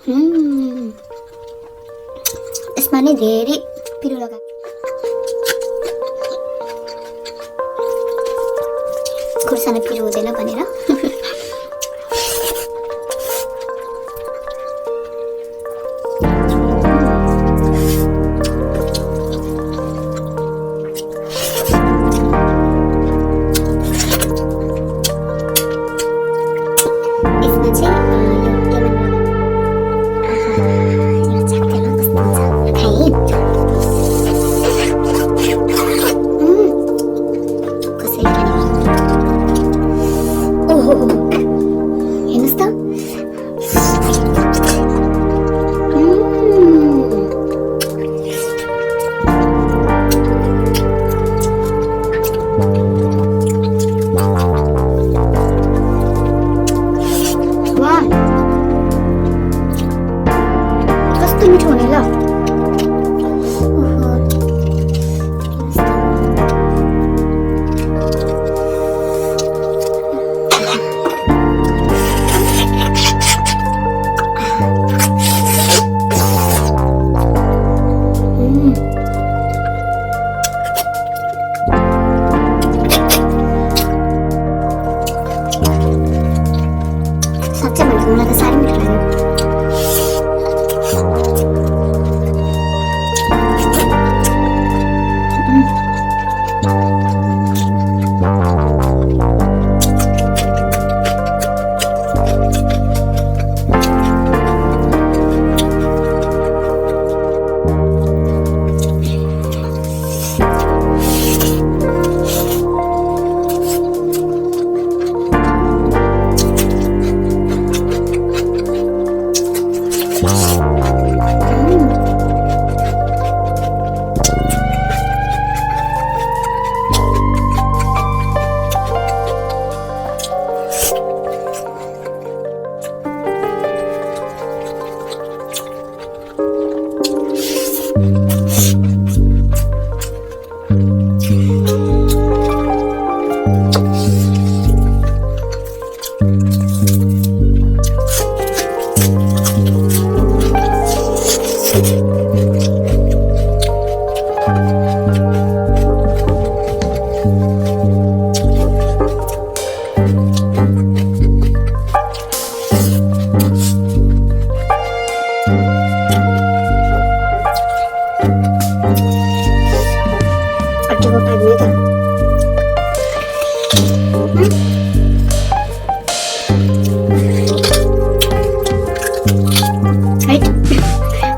यसमा नै धेरै पिरो लगा खुर्सानी पिरो हुँदैन भनेर मिठो हुने ल साँच्चै भनेको मलाई त साह्रै मिठो लाग्यो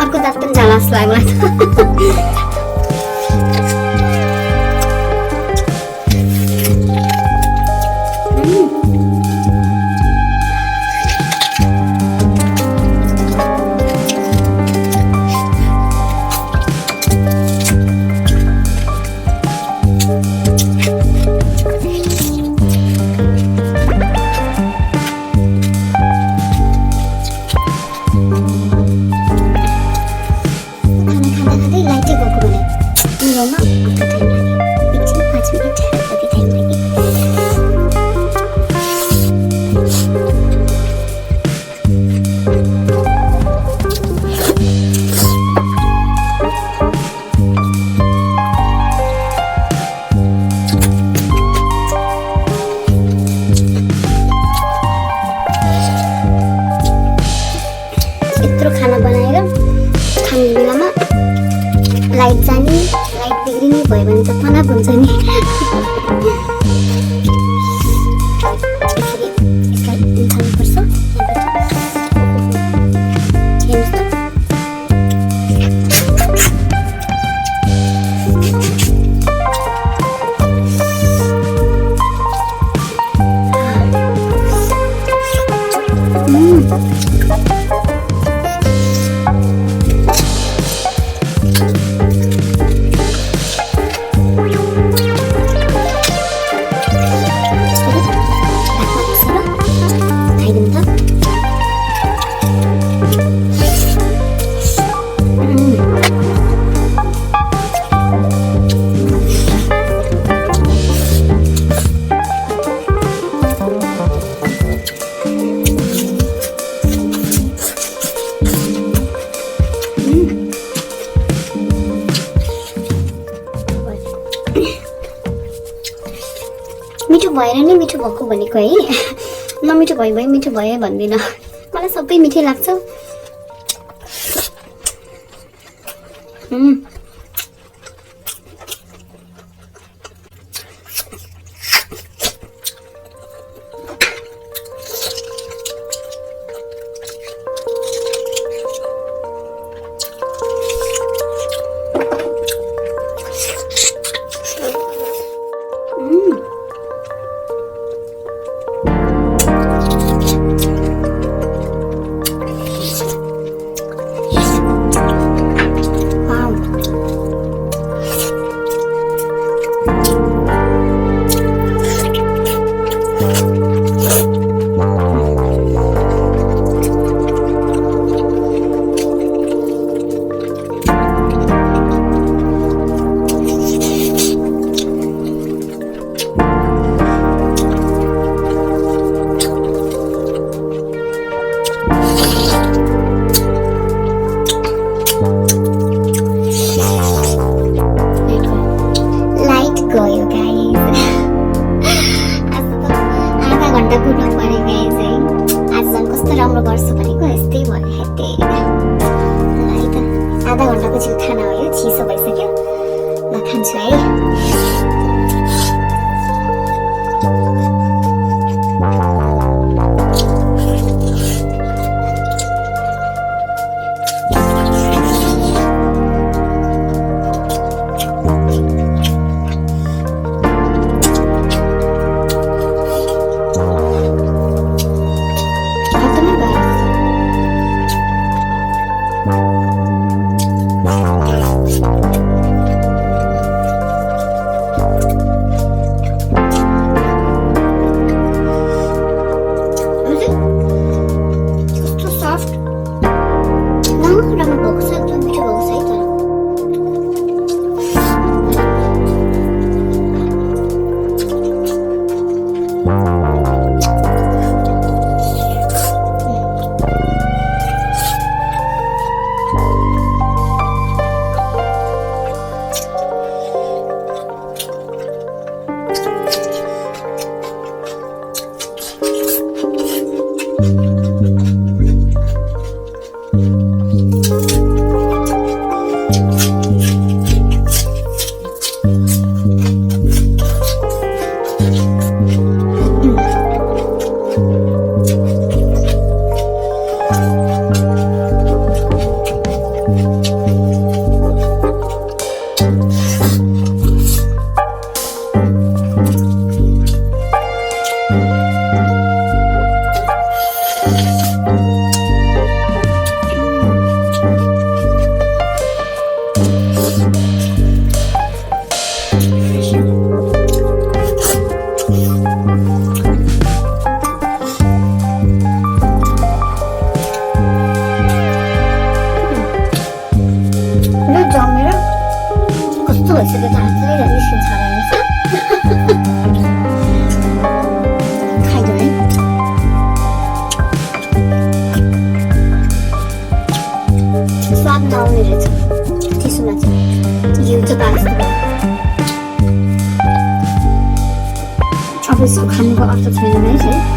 अर्को दात पनि जाला जस्तो लाग्यो यत्रो खाना बनाएर खाने बेलामा लाइट जाने लाइट बिग्रिने भयो भने त तनाव हुन्छ नि यसरी यसलाई निकाल्नुपर्छ भएर नै मिठो भएको भनेको है। नमिठो भयो भयो मिठो भयो भन्दिनँ, मलाई सबै मिठै लाग्छ। गयो गाइस। आज त आधा घन्टा कुद्नु पर्यो गाइस है। आज झन् कस्तो राम्रो गर्छु भनेको यस्तै भयो हेटे। है त आधा घन्टाको चाहिँ खाना हो, यो चिसो भइसक्यो। ल खान्छु है। स्वाद नआउने रहेछ चिसोमा चाहिँ। यो चाहिँ बाँच्नु अब यसको खानुको अर्थ छैन है।